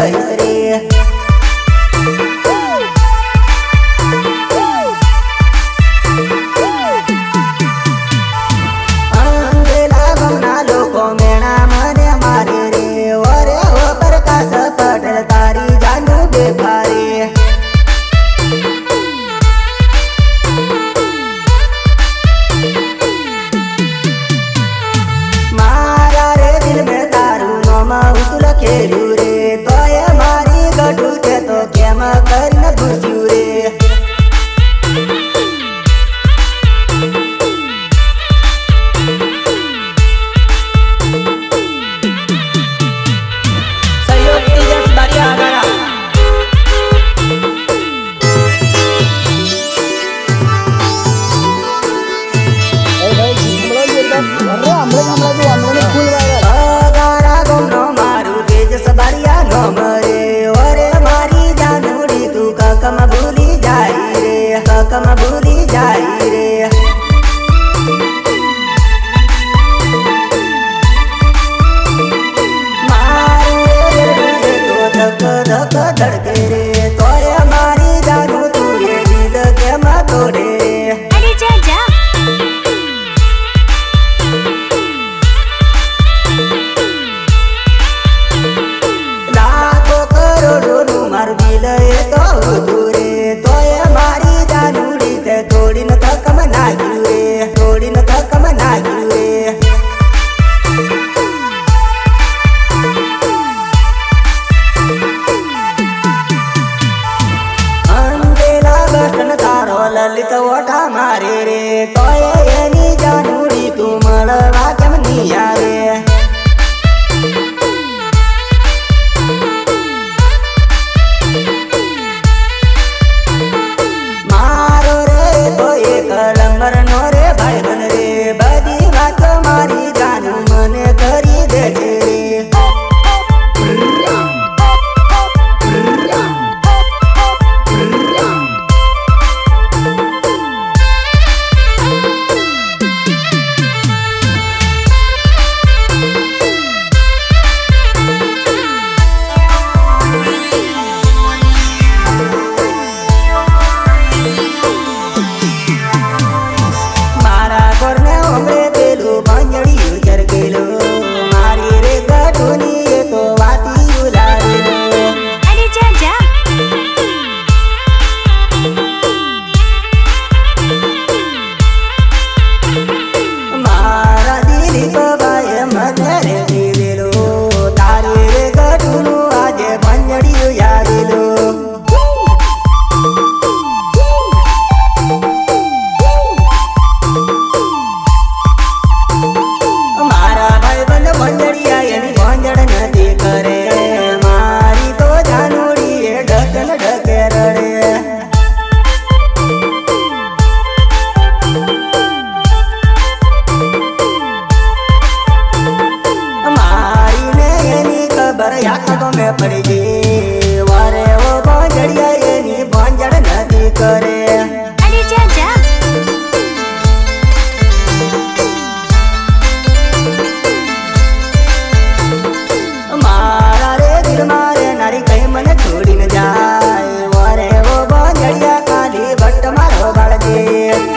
રહીશ રે અંધેલા ગામના લોકો મેણા મને મારે રે ઓરે ઓ પ્રકાશ પટેલ તારી જાનું બેફારે મારા રે દિલ મેં તારું નામ ઉતું લખેલું રે તોય મારી ગઢું છે તો કેમ કરીને ઘૂસ્યું રે કમ ભૂલી જાય રે મારું તો ધક ધક ધડકે રે તોય મારી જાનું તું એ દિલ કેમ તોડે અરે જા જા લાખો કરોડોનું મારું દિલ એ તો હતું રે તોય મારી થોડીને ધક્કમ નાખ્યું રે થોડીને ધક્કમ નાખ્યું રે અંધેલા બસ્ટન તારો લલિત ઓઠા મારે રે તોય એની જાનુડી તું મળવા કેમ નહીં આવે નો રે ભાઈ બન રે બધી વાત મારી જાનું મને કરી દેજે પડી ગઈ વારે ઓ ભાંજડિયા એની ભાંજડ નથી કરે અરે જા જા મારા રે દિલ મારે નારી કઈ મને છોડીને જાય વારે ઓ ભાંજડિયા કાલી ભટ્ટ મારો બાળજે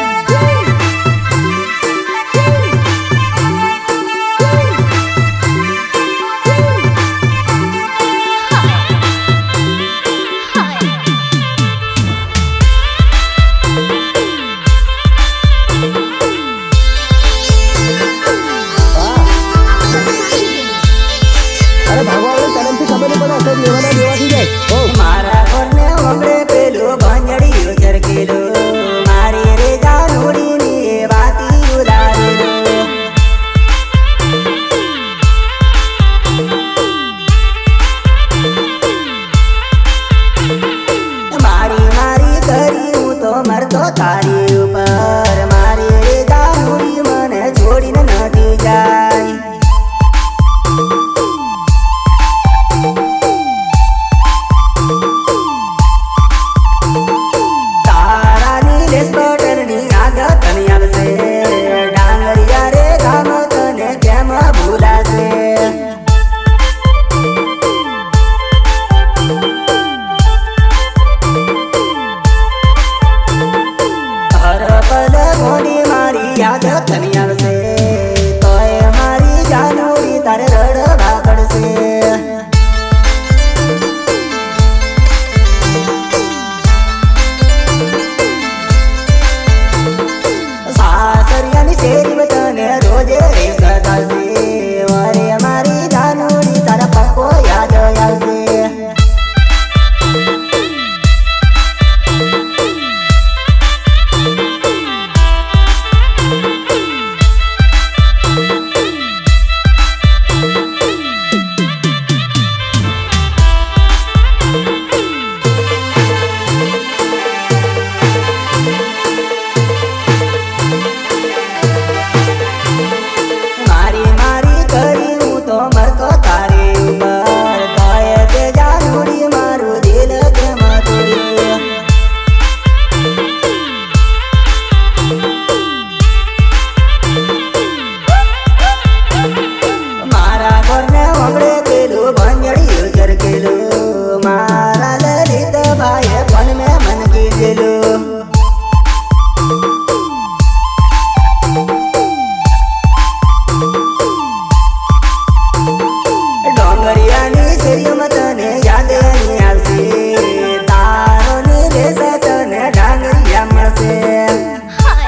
દરિયામાં તને યાદ નહીં આવશે તારો ની રેસ તને ડાંગરિયા મળશે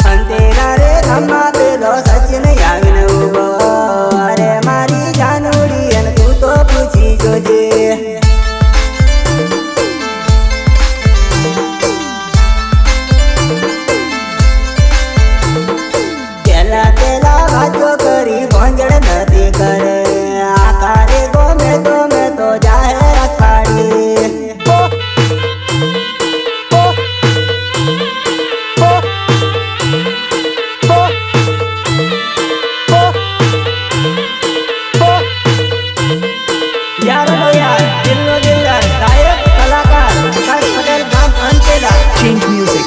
અંતેરા રે ગામમાં પેલો સચિન આવીને ઉભો અરે મારી જાનુડી અને તું તો પૂછી જોજે પેલા વાતો કરી ભોંજડ નથી કરે આકારે ગમે તો જાહેરાત પાડી યાર દિલનો દિલદાર ગાયક કલાકાર વિકાસ પટેલ ગામ અંતેલા Change music.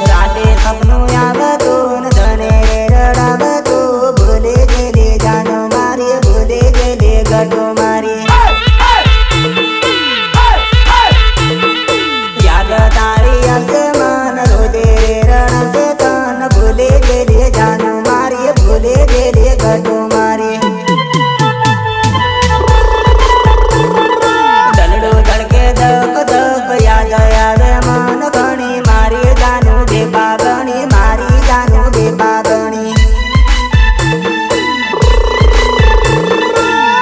રાતે સપનું આવતું ને ધને રડાવતું ભૂલે ગયેલી જાનો મારી ભૂલે ગયેલી ગટો મારી યાદ તારી આવશે મન રોજે રણશે તન ભૂલે ગયેલી જાનો મારી ભૂલે ગયેલી ગટો મારી દલડો ધડકે ધક ધક યાદ આવે મન ઘણી મારી જાનું બે પાગણી મારી જાનું બે પાગણી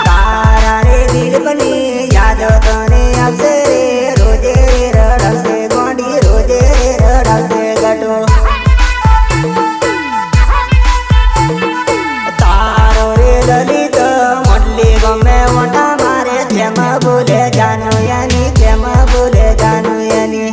તારા રે દિલ બની યાદ તને આવશે રે રોજે રડશે ગોંડી રોજે રડશે ગટો તારો રે લલિત મોટલી ગમે મોટા મારે કેમ ભૂલે જાનું યાની કેમ ભૂલે જાનું યાની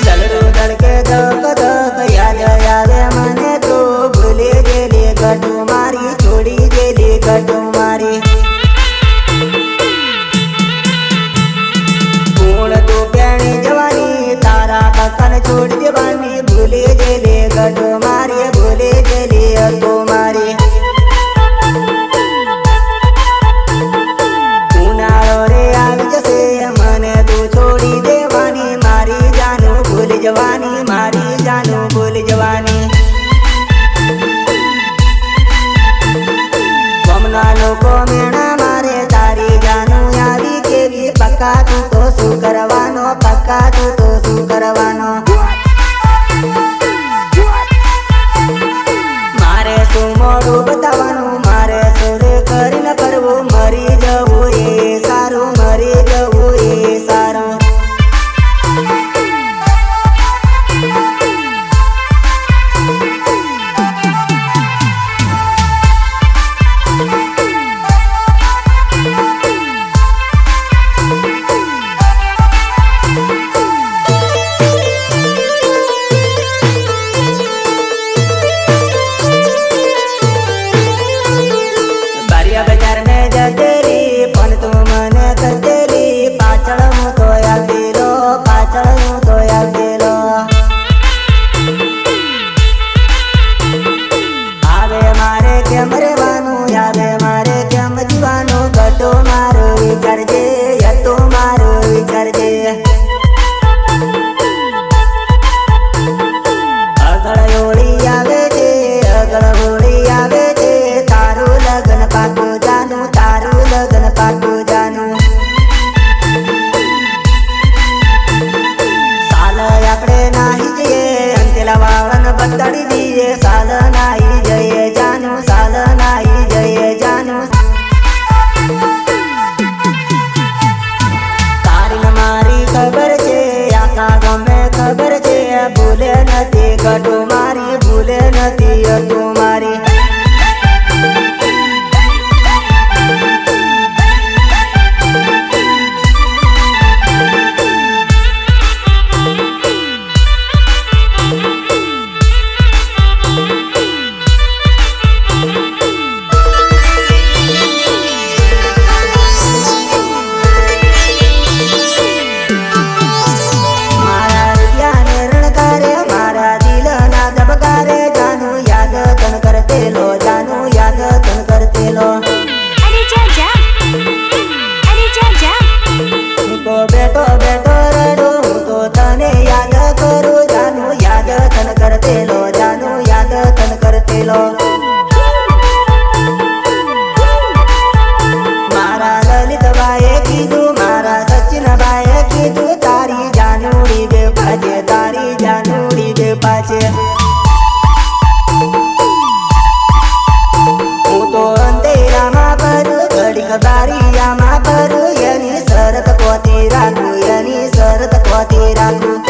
દલડો ધડકે ધક ધક યાદ આવે મને તો ભૂલે ગયેલી ગટુ મારી છોડી ગયેલી ગટુ મારી ગુણ તો પેણી જવાની તારા પકન છોડી દેવાની ભૂલે ગયેલી ગટુ મારી ભૂલે ગયેલી હતો મારી ઉનાળો રે આવી જશે મને તું છોડી દેવાની મારી જાનું ભૂલી જવાની મારી જાનું ભૂલી જવાની ગમના લોકો મેણા મારે તારી જાનું આવી કેવી પક્કા તું તો શું કરવાનો પક્કા તું તો શું કરવાનો મારે શું મોડું બતાવવાનું મારે શું કરીને કરવું મરી જવું એ સારું મરી જવું એ સારું બારિયા બજાર મેં જતેલી પણ તું મને કતેલી પાછળ હું તો આપેલો પાછળ હું તો આપેલો આવે મારે કેમ રેવાનું આવે મારે કેમ જીવાનું ગટો મારો વિચારજે હતો મારો વિચારજે અગળ હોળી આવે છે અગળ હોળી આવે છે તારું લગન પાકું જાનું તારું લગન પાકું જાનું સાલ આપણે નાહી જઈએ અંતેલા વાળન બતાડી દઈએ સાલ નાહી જઈએ જાનું સાલ નાહી જઈએ જાનું તારી ને મારી ખબર છે આખા ગમે ખબર છે ભૂલે નથી ગટુ મારી ભૂલે નથી હતું મારી દરિયામાં ભરું એની શરત કોતી રાખું એની શરત કોતી રાખું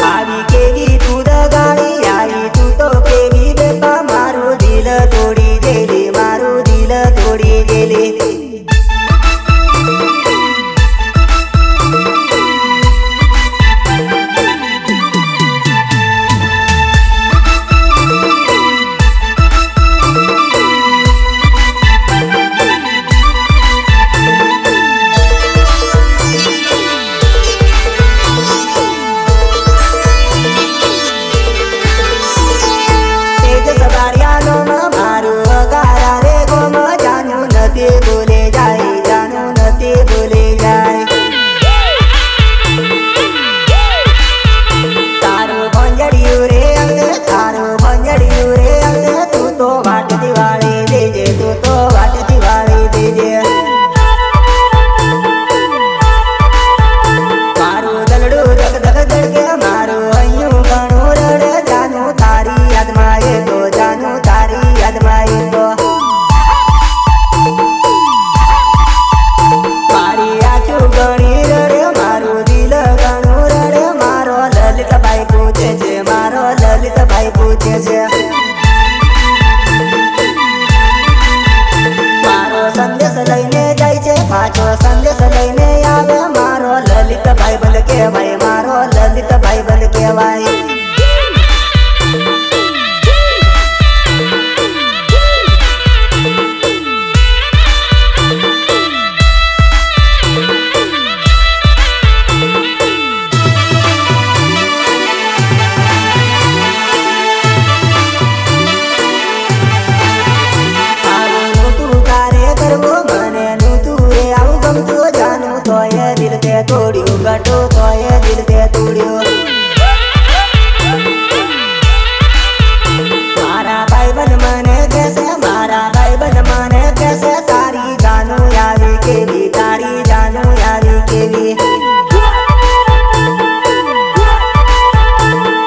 આવી કેવી તું દગાડી આવી તું તો કેવી બેપા મારું દિલ તોડી દેલી મારું દિલ તોડી દેલી પાછો સંદેશ લઈને આવે મારો લલિત ભાઈબંધ કહેવાય મારો લલિત ભાઈબંધ કહેવાય તોડ્યું ગટો તોય દિલ તે તોડ્યો મારા ભાઈબંધ મને કહેશે મારા ભાઈબંધ મને કહેશે તારી જાનું આવી કેવી તારી જાનું આવી કેવી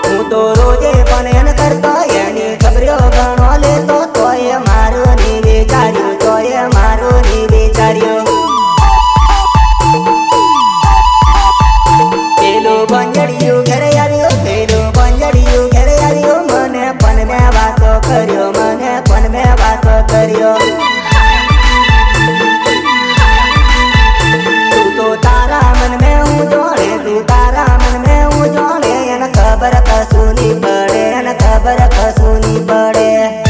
હું તો રોજે પણ એન કરતો એની ખબરો ઘણો લેતો તોય મારું ની વિચાર્યું તોય મારું ની વિચાર્યું બંજડિયું ઘરે આવ્યો પેલું બંજડિયું ઘરે આવ્યો મને પણ મેં વાતો કર્યો મને પણ મેં વાતો કર્યો તું તો તારા મન મેં હું જોડે તું તારા મન મેં હું જોડે એને ખબર કશું નહીં પડે એને ખબર કશું નહીં પડે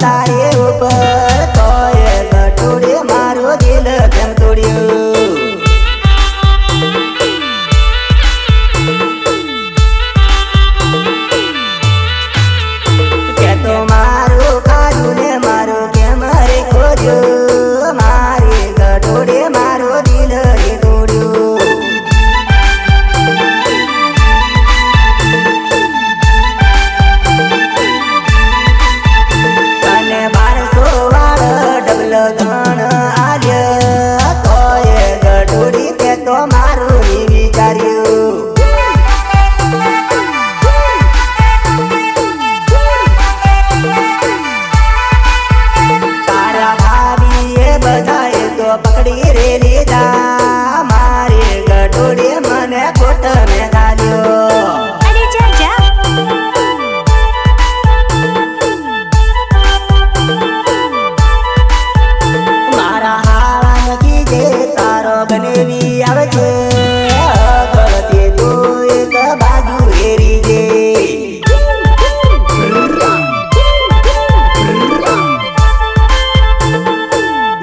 તારે ઉપર તોય ગટુડે મારો દિલ કેમ તોડ્યું કે તો મારું ખાધું ને મારું કેમ રે ખોજ્યું મારી ગટુડે મારો દિલ રે તોડ્યું અને 1200 વાળ ડબલ ગણ આલ્ય તોય ગટુડી તે તો મારું ની વિચાર્યું તારા ભાભીએ બધાએ તો પકડી રે લીધા મારી ગટુડી મને ખોટ મેં ગાલ્યો અરે જા જા મારા હાળા નકી જે તારો બનેવી આવજે ગળતી તું એક બાજુ એરી જે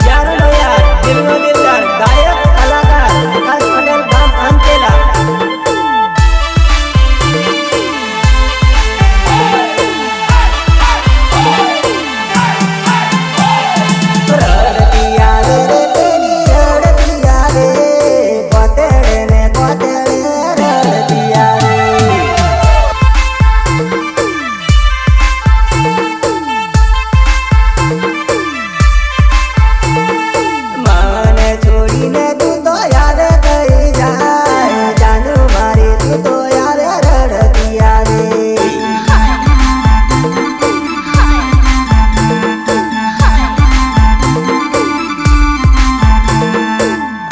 યારનો યાર દિલનો દિલદાર ગાયક કલાકાર આકાશ પટેલ ગામ અંતેલા રડતી આવે રે પેલી રડતી આવે કોતેડે ને કોતેડે રડતી આવે મને છોડીને તું તો યાદ થઈ જાય જાનુ મારી તું તો યાદ રડતી આવે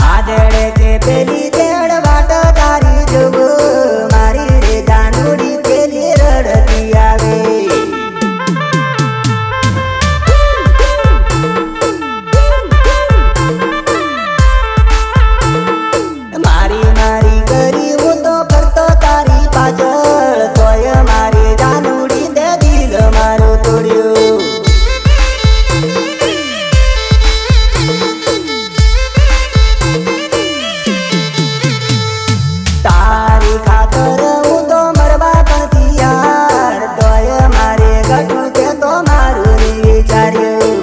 આદળે તે પેલી દેડ વાટ તારી જોગો મારી રે જાનુડી પેલી રડતી આવે મારી મારી કરી હું તો ફરતો તારી પાછળ તોય મારી જાનુડી તે દિલ મારું તોડ્યું તારી ખાતર હું તો મરવા પણ તૈયાર તોય મારે ગટું તે તો મારું ની વિચાર્યું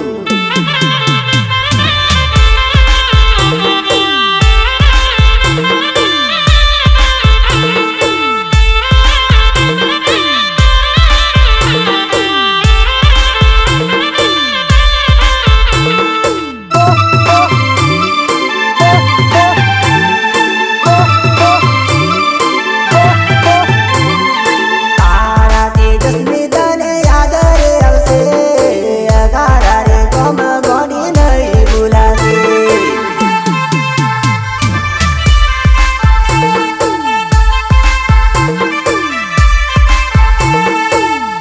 તારા તેજસ્વી તને યાદ રે આવશે અગારા રે ગમ ગોડી નહીં ભૂલાશે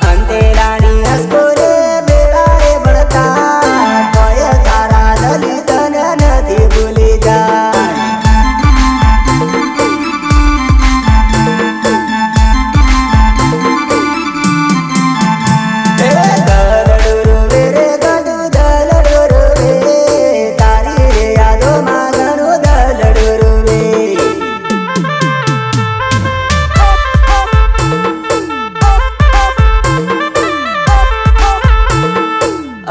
અંતેલાની હસકો રે બેડા રે બળતા તોય તારા લલિતને નથી ભૂલી જાય દલડુ રૂવે રે ગડુ દલડુ રૂવે તારી રે યાદોમાં ઘણું દલડુ રૂવે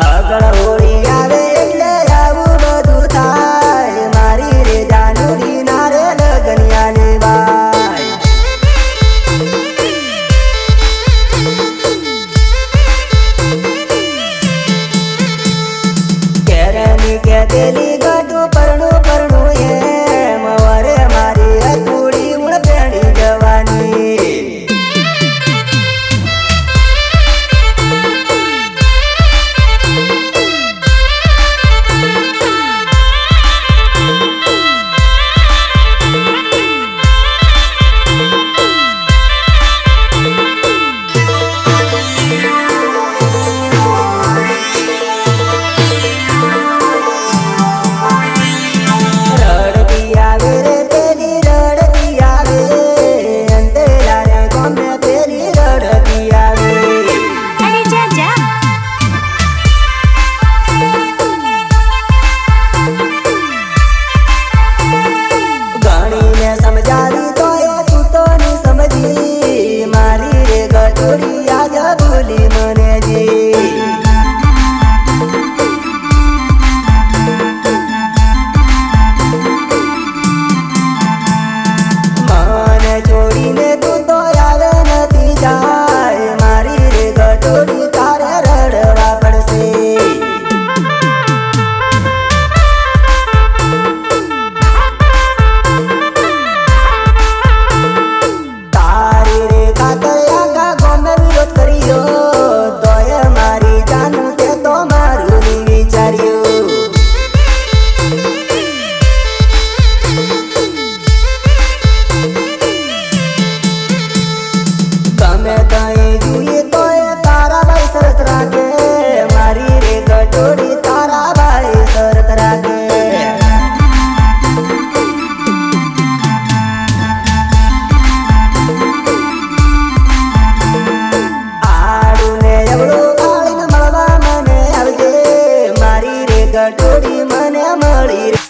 આગળ હોળી આવે એટલે આવું બધું થાય મારી રે જાનુડી ના રે લગનિયા લેવાય કેરની કે તેલી ગટુ પરણું પરણું એમ વરે મારી હથુડી ઉણ પેણી જવાની ગટોડી મને મળી રે